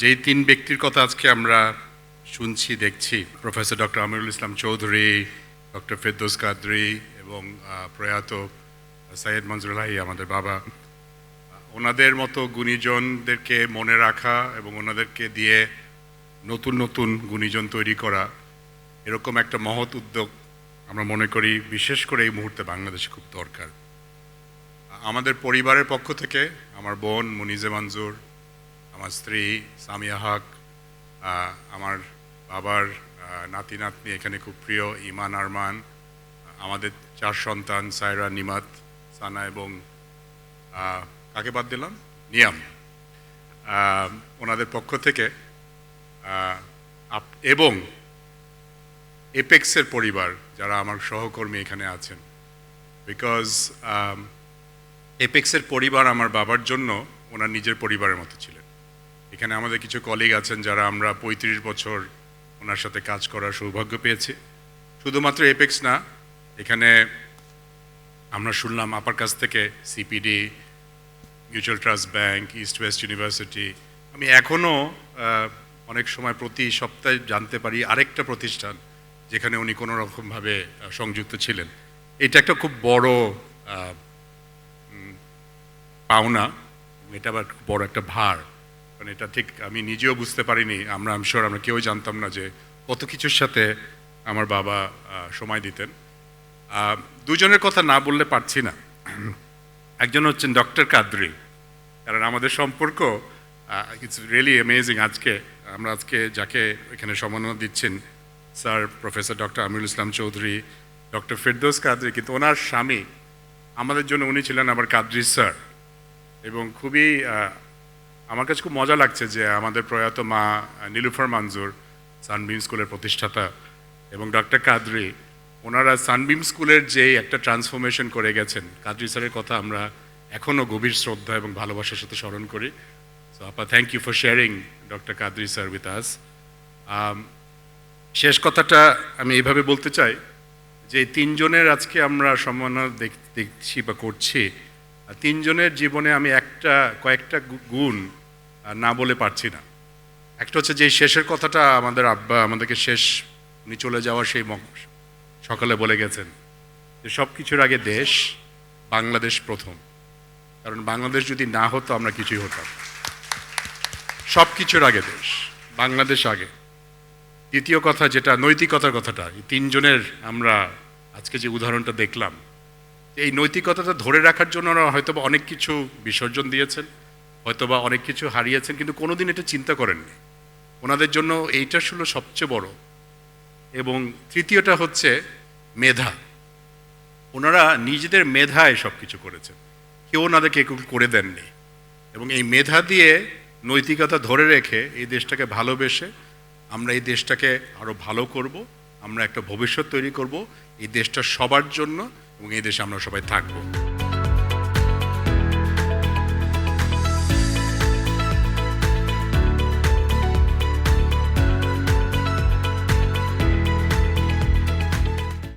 যেই তিন ব্যক্তির কথা আজকে আমরা শুনছি দেখছি, professor doctor Amirul Islam Chowdhury, doctor Ferdous Kadri এবং প্রয়াত সৈয়দ মনজুরুল হাই আমাদের বাবা, ওনাদের মতো গুণীজনদেরকে মনে রাখা এবং ওনাদেরকে দিয়ে নতুন নতুন গুণীজন তৈরি করা, এরকম একটা মহৎ উদ্যোগ আমরা মনে করি বিশেষ করে এই মুহূর্তে বাংলাদেশে খুব দরকার। আমাদের পরিবারের পক্ষ থেকে আমার বোন মুনিজে মঞ্জুর, আমার স্ত্রী সামিয়া হক, আমার বাবার নাতি নাতনি এখানে খুব প্রিয় ইমান আরমান, আমাদের 4 সন্তান সায়রা, নিমাত, সানা এবং কাকে বাদ দিলাম, নিয়াম, ওনাদের পক্ষ থেকে এবং এপেক্সের পরিবার যারা আমার সহকর্মী এখানে আছেন, বিকজ এপেক্সের পরিবার আমার বাবার জন্য ওনার নিজের পরিবারের মতো ছিলেন। এখানে আমাদের কিছু কলিগ আছেন যারা আমরা 35 বছর ওনার সাথে কাজ করার সৌভাগ্য পেয়েছি। শুধুমাত্র এপেক্স না, এখানে আমরা শুনলাম আপার কাছ থেকে CPD, mutual trust bank, east West university. আমি এখনও অনেক সময় প্রতি সপ্তাহে জানতে পারি আরেকটা প্রতিষ্ঠান যেখানে উনি কোনো রকমভাবে সংযুক্ত ছিলেন। এটা একটা খুব বড় পাওনা, এটা আবার বড় একটা ভার, কারণ এটা ঠিক আমি নিজেও বুঝতে পারিনি। আমরা কেউ জানতাম না যে কত কিছুর সাথে আমার বাবা সময় দিতেন। দুজনের কথা না বললে পারছি না। একজন হচ্ছেন ডক্টর কাদরী, কারণ আমাদের সম্পর্ক ইটস রিয়েলি অ্যামেজিং। আমরা আজকে যাকে এখানে সম্মাননা দিচ্ছেন sir professor doctor Amirul Islam Chowdhury, doctor Ferdous Kadri, কিন্তু ওনার স্বামী আমাদের জন্য উনি ছিলেন আবার কাদরী স্যার। এবং খুবই আমার কাছে খুব মজা লাগছে যে আমাদের প্রয়াত মা নীলুফার মঞ্জুর সানবিম স্কুলের প্রতিষ্ঠাতা এবং ডক্টর কাদরী, ওনারা সানবিম স্কুলের যে একটা ট্রান্সফরমেশন করে গেছেন, কাদরী স্যারের কথা আমরা এখনও গভীর শ্রদ্ধা এবং ভালোবাসার সাথে স্মরণ করি। সো আপা, thank you for sharing doctor Qadri sir with us. শেষ কথাটা আমি এইভাবে বলতে চাই যে তিনজনের আজকে আমরা সম্মাননা দেখছি বা করছি, তিনজনের জীবনে আমি কয়েকটা গুণ না বলে পারছি না। একটা হচ্ছে যে শেষের কথাটা আমাদের আব্বা আমাদেরকে উনি চলে যাওয়ার সেই সকালে বলে গেছেন যে সব কিছুর আগে দেশ, বাংলাদেশ প্রথম। কারণ বাংলাদেশ যদি না হতো আমরা কিছুই হতাম। সব কিছুর আগে দেশ, বাংলাদেশ আগে। দ্বিতীয় কথা যেটা নৈতিকতার কথাটা, এই তিনজনের আমরা আজকে যে উদাহরণটা দেখলাম, এই নৈতিকতাটা ধরে রাখার জন্য ওরা হয়তোবা অনেক কিছু বিসর্জন দিয়েছেন, হয়তোবা অনেক কিছু হারিয়েছেন, কিন্তু কোনোদিন এটা চিন্তা করেননি। ওনাদের জন্য এইটা ছিল সবচেয়ে বড়। এবং তৃতীয়টা হচ্ছে মেধা। ওনারা নিজেদের মেধায় সব কিছু করেছেন, কেউ ওনাদেরকে করে দেননি। এবং এই মেধা দিয়ে নৈতিকতা ধরে রেখে এই দেশটাকে ভালোবেসে আমরা এই দেশটাকে আরও ভালো করব, আমরা একটা ভবিষ্যৎ তৈরি করব এই দেশটা সবার জন্য, এবং এই দেশে আমরা সবাই থাকবো।